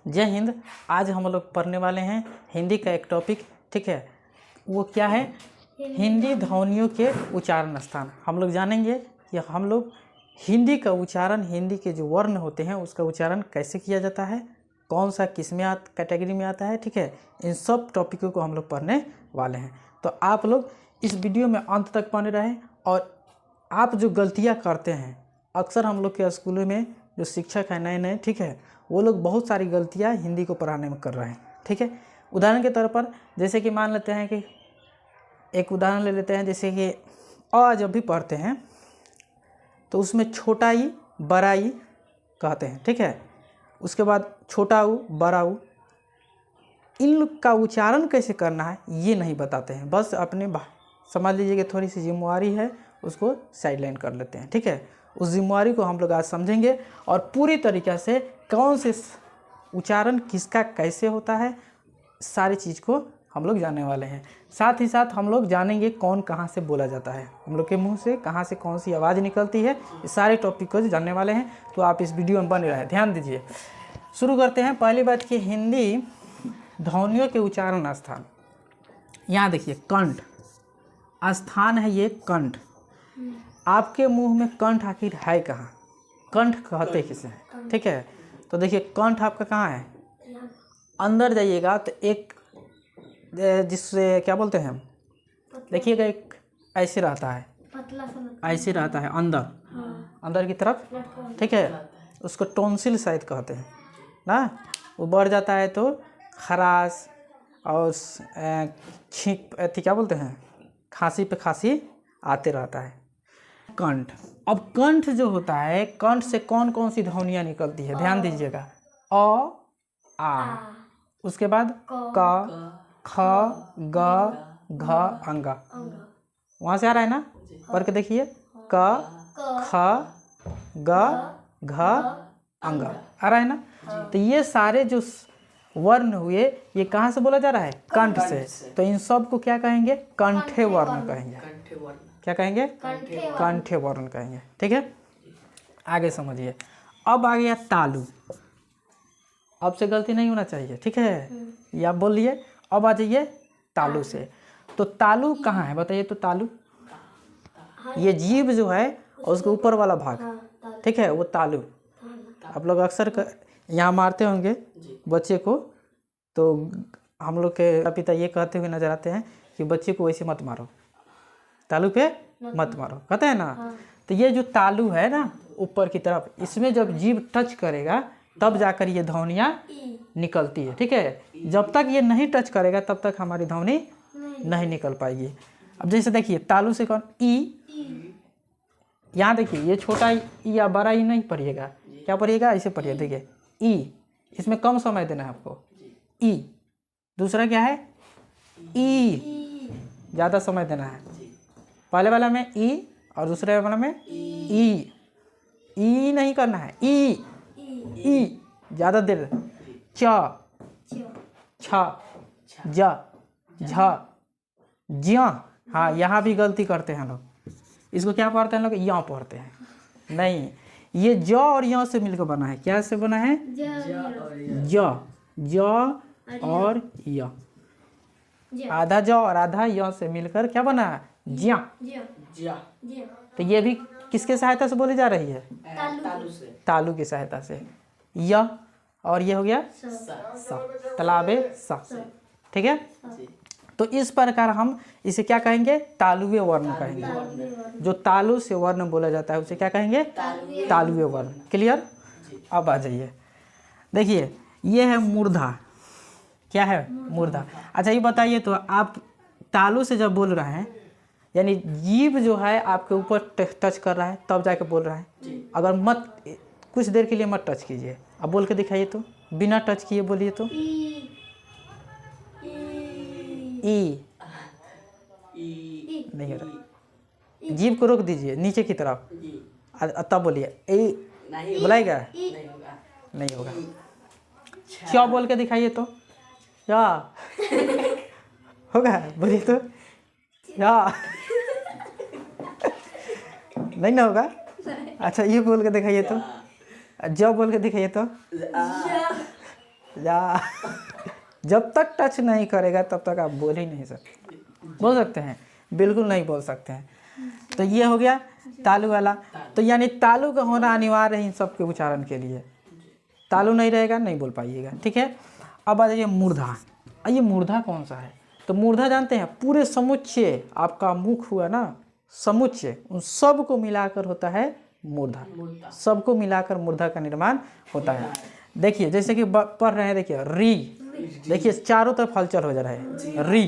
जय हिंद। आज हम लोग पढ़ने वाले हैं हिंदी का एक टॉपिक, ठीक है। वो क्या है? हिंदी ध्वनियों के उच्चारण स्थान। हम लोग जानेंगे कि हम लोग हिंदी का उच्चारण, हिंदी के जो वर्ण होते हैं उसका उच्चारण कैसे किया जाता है, कौन सा किस में कैटेगरी में आता है, ठीक है। इन सब टॉपिकों को हम लोग पढ़ने वाले हैं। तो आप लोग इस वीडियो में अंत तक बने रहें। और आप जो गलतियाँ करते हैं, अक्सर हम लोग के स्कूलों में जो शिक्षक हैं नए नए, ठीक है, वो लोग बहुत सारी गलतियाँ हिंदी को पढ़ाने में कर रहे हैं, ठीक है। उदाहरण के तौर पर जैसे कि मान लेते हैं कि एक उदाहरण ले लेते हैं, जैसे कि अ जब भी पढ़ते हैं तो उसमें छोटा ई बड़ा ई कहते हैं, ठीक है। उसके बाद छोटा ऊ बड़ा ऊ, इन लोग का उच्चारण कैसे करना है ये नहीं बताते हैं। बस अपने समझ लीजिए कि थोड़ी सी जिम्मेवारी है, उसको साइडलाइन कर लेते हैं, ठीक है। उस जिम्मेवारी को हम लोग आज समझेंगे और पूरी तरीक़े से कौन से उच्चारण किसका कैसे होता है, सारी चीज़ को हम लोग जानने वाले हैं। साथ ही साथ हम लोग जानेंगे कौन कहाँ से बोला जाता है, हम लोग के मुंह से कहाँ से कौन सी आवाज़ निकलती है, ये सारे टॉपिक को जानने वाले हैं। तो आप इस वीडियो में बने रहें, ध्यान दीजिए। शुरू करते हैं। पहली बात कि हिंदी ध्वनियों के उच्चारण स्थान। यहाँ देखिए कंठ स्थान है, ये कंठ। आपके मुंह में कंठ आखिर है कहाँ? कंठ कहते किसे हैं, ठीक है। तो देखिए कंठ आपका कहाँ है? अंदर जाइएगा तो एक जिससे क्या बोलते हैं, देखिएगा एक ऐसे रहता है, ऐसे रहता है अंदर, अंदर की तरफ, ठीक है। उसको टॉन्सिल शायद कहते हैं ना। वो बढ़ जाता है तो खराश और छींक क्या बोलते हैं, खांसी पे खांसी आते रहता है। कंठ। अब कंठ जो होता है, कंठ से कौन कौन सी ध्वनियाँ निकलती है, ध्यान दीजिएगा। अ आ, उसके बाद क ख ग घ अंग। वहाँ से आ रहा है ना, पढ़ के देखिए। क ख ग घ अंग आ रहा है ना। तो ये सारे जो वर्ण हुए, ये कहाँ से बोला जा रहा है? कंठ से। तो इन सब को क्या कहेंगे? कंठे वर्ण कहेंगे। क्या कहेंगे? कंठे वर्ण कहेंगे, ठीक है। आगे समझिए। अब आ गया तालु। अब से गलती नहीं होना चाहिए, ठीक है। ये आप बोल लिए। अब आ जाइए तालु से। तो तालु कहाँ है बताइए? तो तालु ये जीभ जो है और उसके ऊपर वाला भाग, ठीक है, वो तालु। आप लोग अक्सर यहाँ मारते होंगे बच्चे को, तो हम लोग के पिता ये कहते हुए नजर आते हैं कि बच्चे को वैसे मत मारो, तालु पे मत मारो, कहते हैं ना। तो ये जो तालु है ना ऊपर की तरफ, इसमें जब जीभ टच करेगा तब जाकर ये ध्वनियाँ निकलती है, ठीक है। जब तक ये नहीं टच करेगा तब तक हमारी ध्वनि नहीं निकल पाएगी। अब जैसे देखिए तालु से कौन ई, यहाँ देखिए ये छोटा ई या बड़ा ई नहीं पढ़िएगा, क्या पढ़िएगा? ऐसे पढ़िए, देखिए ई, इसमें कम समय देना है आपको। ई। दूसरा क्या है? ई, ज़्यादा समय देना है। पहले वाला में ई और दूसरे वाला में ई। ई नहीं करना है, ई ई ज़्यादा देर। च छ ज झ ज्या। हाँ, यहाँ भी गलती करते हैं लोग। इसको क्या पढ़ते हैं लोग? या पढ़ते हैं। नहीं, ये ज और या से मिलकर बना है। क्या से बना है? ज और या। आधा ज और आधा या से मिलकर क्या बना है? ज्या। तो ये भी किसके सहायता से बोली जा रही है? तालु की सहायता से। य और ये हो गया स, तालाबे स, ठीक है। तो इस प्रकार हम इसे क्या कहेंगे? तालुवे वर्ण कहेंगे। जो तालु से वर्ण बोला जाता है उसे क्या कहेंगे? तालुवे वर्ण। क्लियर? अब आ जाइए, देखिए ये है मूर्धा। क्या है? मूर्धा। अच्छा ये बताइए तो, आप तालु से जब बोल रहे हैं, यानी जीभ जो है आपके ऊपर टच कर रहा है तब जाके बोल रहा है। अगर मत, कुछ देर के लिए मत टच कीजिए। अब बोल के दिखाइए तो, बिना टच किए बोलिए तो। ई नहीं हो रहा, जीभ को रोक दीजिए नीचे की तरफ, तब बोलिए ए। बुलाएगा? नहीं होगा। क्या बोल के दिखाइए तो, या होगा? बोलिए तो, या नहीं ना होगा। अच्छा ये बोल के दिखाइए तो, जब बोल के दिखाइए तो, जा जब तक टच नहीं करेगा तब तक आप बोल ही नहीं सकते। बोल सकते हैं? बिल्कुल नहीं बोल सकते हैं। तो ये हो गया तालु वाला। तो यानी तालु का होना अनिवार्य है इन सब के उच्चारण के लिए। तालु नहीं रहेगा नहीं बोल पाइएगा, ठीक है। अब आ जाइए मूर्धा। ये मूर्धा कौन सा है? तो मूर्धा जानते हैं, पूरे समुच्चय आपका मुख हुआ ना, समुच्चय उन सब को मिलाकर होता है मूर्धा। सबको मिलाकर मूर्धा का निर्माण होता है। देखिए जैसे कि पढ़ रहे हैं, देखिए री, देखिए चारों तरफ हलचल हो जा रहा है। री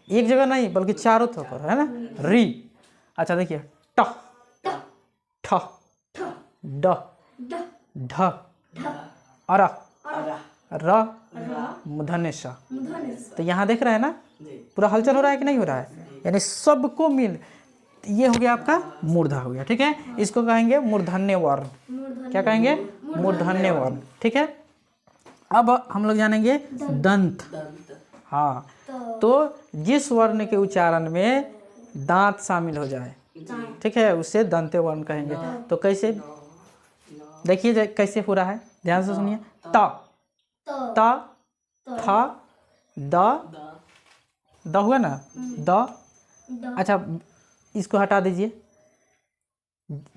एक जगह नहीं बल्कि चारों तरफ है ना, री। अच्छा देखिए ट, ठ, ड, ढ, अर, र, मूर्धन्य ष। तो यहाँ देख रहे हैं ना पूरा हलचल हो रहा है कि नहीं हो रहा है? यानी सबको मिल, ये हो गया आपका मूर्धा हो गया, ठीक है। इसको कहेंगे मूर्धन्य वर्ण। क्या कहेंगे? मूर्धन्य वर्ण, ठीक है। अब हम लोग जानेंगे दंत। हाँ, तो जिस वर्ण के उच्चारण में दांत शामिल हो जाए, ठीक है, उसे दंत्य वर्ण कहेंगे। तो कैसे? देखिए कैसे हो रहा है, ध्यान से सुनिए। त, थ, द हुआ ना, द। अच्छा इसको हटा दीजिए,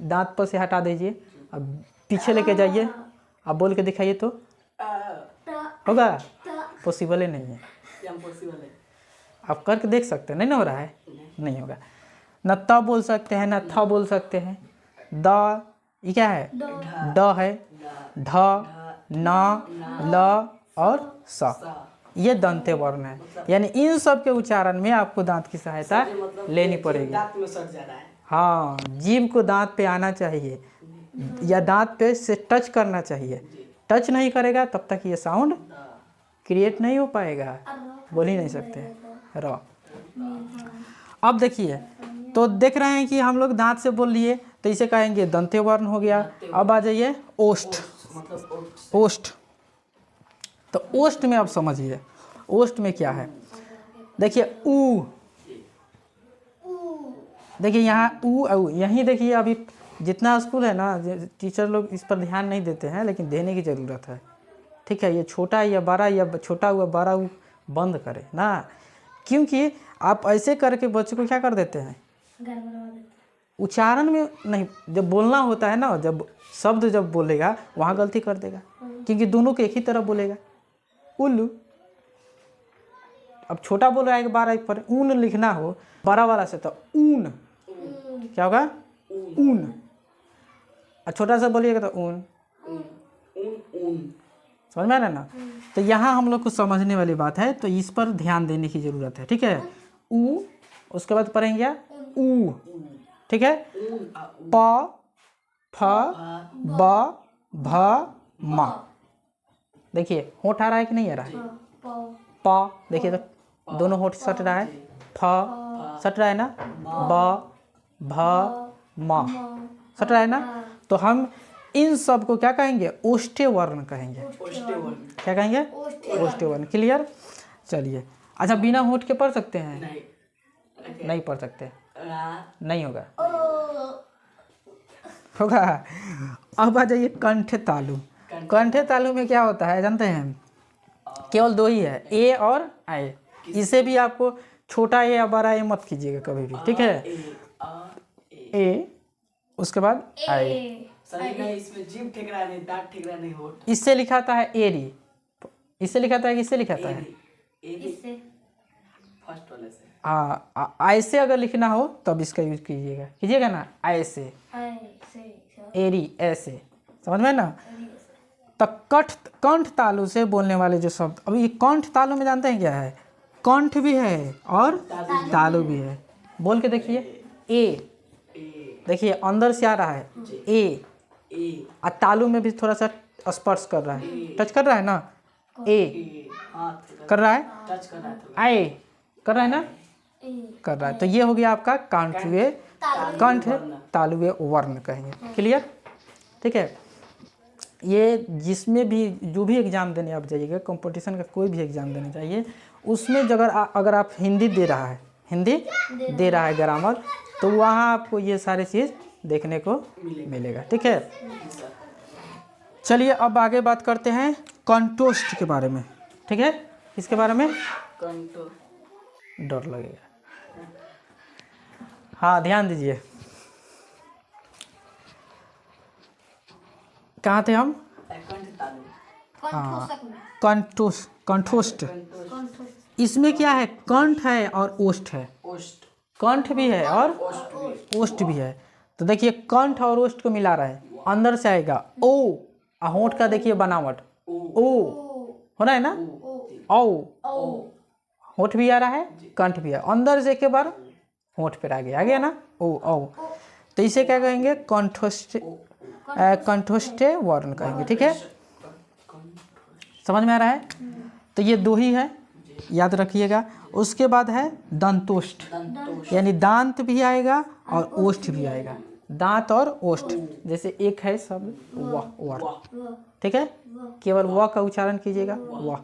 दांत पर से हटा दीजिए, अब पीछे लेके जाइए, अब बोल के दिखाइए तो होगा? पॉसिबल ही नहीं है। आप करके देख सकते हैं, नहीं ना हो रहा है? नहीं होगा। न त बोल सकते हैं, न थ बोल सकते हैं। द ये क्या है? ड है। ढ, न, ल और स, ये दंत्य वर्ण है। यानी इन सब के उच्चारण में आपको दांत की सहायता लेनी पड़ेगी। हाँ, जीभ को दांत पे आना चाहिए या दांत पे से टच करना चाहिए। टच नहीं करेगा तब तक ये साउंड क्रिएट नहीं हो पाएगा, बोल ही नहीं सकते। र। अब देखिए, तो देख रहे हैं कि हम लोग दांत से बोल लिए, तो इसे कहेंगे दंत्य वर्ण हो गया। अब आ जाइए ओष्ठ। ओष्ठ, तो ओष्ठ में अब समझिए, ओष्ठ में क्या है? देखिए ऊ, देखिए यहाँ ऊ औ, यहीं देखिए अभी जितना स्कूल है ना, टीचर लोग इस पर ध्यान नहीं देते हैं, लेकिन देने की ज़रूरत है, ठीक है। ये छोटा या बड़ा या छोटा हुआ बड़ा ऊ बंद करें ना, क्योंकि आप ऐसे करके बच्चों को क्या कर देते हैं, उच्चारण में नहीं, जब बोलना होता है ना, जब शब्द जब बोलेगा वहाँ गलती कर देगा, क्योंकि दोनों को एक ही तरह बोलेगा। उल्लू, अब छोटा बोल रहा है कि बारह पर ऊन लिखना हो बड़ा वाला से, तो ऊन क्या होगा? ऊन। और छोटा सा बोलिएगा तो ऊन। समझ में आ रहा है ना? तो यहाँ हम लोग को समझने वाली बात है, तो इस पर ध्यान देने की जरूरत है, ठीक है। ऊ, उसके बाद पढ़ेंगे ऊ, ठीक है। प, फ, ब, भ, म। देखिए होंठ आ रहा है कि नहीं आ रहा है? प, देखिए तो दोनों होंठ सट रहा है। फ सट रहा है ना, ब, भ, म सट रहा है ना। तो हम इन सब को क्या कहेंगे? ओष्ठ्य वर्ण कहेंगे। क्या कहेंगे? ओष्ठ्य वर्ण। क्लियर? चलिए, अच्छा बिना होंठ के पढ़ सकते हैं? नहीं पढ़ सकते, नहीं होगा, होगा। अब आ जाइए कंठ तालु। कंठ तालु में क्या होता है जानते हैं? केवल दो ही है, ए और आए। इसे भी आपको छोटा ए या बड़ा ए मत कीजिएगा कभी भी, ठीक है। ए, उसके बाद आए। इसमें जीभ ठेक रहा नहीं, दांत ठेक रहा नहीं, होठ। इससे लिखाता है एरी, इससे लिखाता है, किससे लिखाता है? इससे, फर्स्ट वाले से। हाँ, ऐसे अगर लिखना हो तब इसका यूज कीजिएगा ना, ऐसे, एरी, ऐसे, समझ में ना। तो कंठ तालु से बोलने वाले जो शब्द, अब ये कंठ तालु में जानते हैं क्या है? कंठ भी है और तालु भी है। बोल के देखिए, ए, देखिए अंदर से आ रहा है ए, और तालु में भी थोड़ा सा स्पर्श कर रहा है, टच कर रहा है ना, ए कर रहा है, आए कर रहा है ना, कर रहा है। तो ये हो गया आपका कंठ तालुवे वर्ण कहेंगे। क्लियर? ठीक है। ये जिसमें भी जो भी एग्ज़ाम देने आप जाइएगा, कंपटीशन का कोई भी एग्ज़ाम देने जाइए, उसमें अगर आप हिंदी दे रहा है ग्रामर, तो वहाँ आपको ये सारी चीज़ देखने को मिलेगा। ठीक है। चलिए अब आगे बात करते हैं कंटोस्ट के बारे में, ठीक है। इसके बारे में कंटो डर लगेगा। हाँ ध्यान दीजिए, कहाँ थे हम? कंठ तालु हाँ कंठोस्ट। इसमें क्या है? कंठ है और ओष्ठ है। ओष्ठ कंठ भी है और ओष्ठ भी है। तो देखिए कंठ और ओष्ठ को मिला रहा है, अंदर से आएगा ओ, होंठ का देखिए बनावट ओ हो रहा है ना, ओ होंठ भी आ रहा है, कंठ भी है, अंदर से एक बार होंठ पर आ गया ना ओ। तो इसे क्या कहेंगे? कंठोष्टे वर्ण कहेंगे, ठीक है। समझ में आ रहा है? तो ये दो ही है, याद रखिएगा। उसके बाद है दंतोष्ठ, यानी दांत भी आएगा और ओष्ठ भी आएगा। दांत और ओष्ठ जैसे एक है सब वर्ण, ठीक है। केवल व का उच्चारण कीजिएगा, वाह।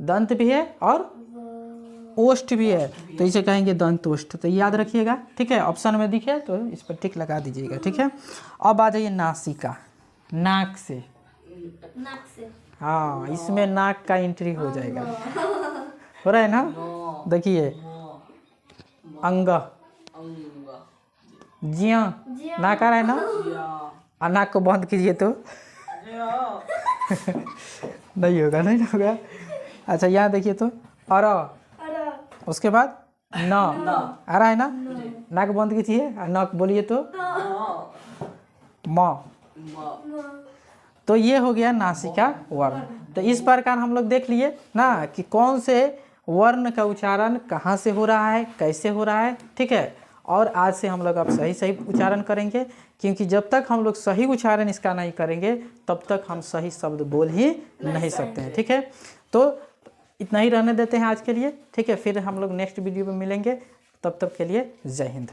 दंत भी है और ओष्ठ भी है, तो इसे कहेंगे दंतोष्ठ। तो याद रखिएगा, ठीक है। ऑप्शन में दिखे तो इस पर टिक लगा दीजिएगा, ठीक है। अब आ जाइए नासिका, नाक से। हाँ, इसमें नाक का एंट्री हो जाएगा, हो रहा है ना। देखिए अंग, जिया, नाक आ रहा है ना, और नाक को बंद कीजिए तो नहीं होगा। अच्छा यहाँ देखिए तो और उसके बाद न आ रहा है ना, नाक बंद कीजिए और नाक बोलिए तो म। तो ये हो गया नासिका वर्ण। तो इस प्रकार हम लोग देख लिए ना कि कौन से वर्ण का उच्चारण कहाँ से हो रहा है, कैसे हो रहा है, ठीक है। और आज से हम लोग अब सही उच्चारण करेंगे, क्योंकि जब तक हम लोग सही उच्चारण इसका नहीं करेंगे तब तक हम सही शब्द बोल ही नहीं सकते हैं, ठीक है। तो इतना ही रहने देते हैं आज के लिए, ठीक है। फिर हम लोग नेक्स्ट वीडियो में मिलेंगे, तब तक के लिए जय हिंद।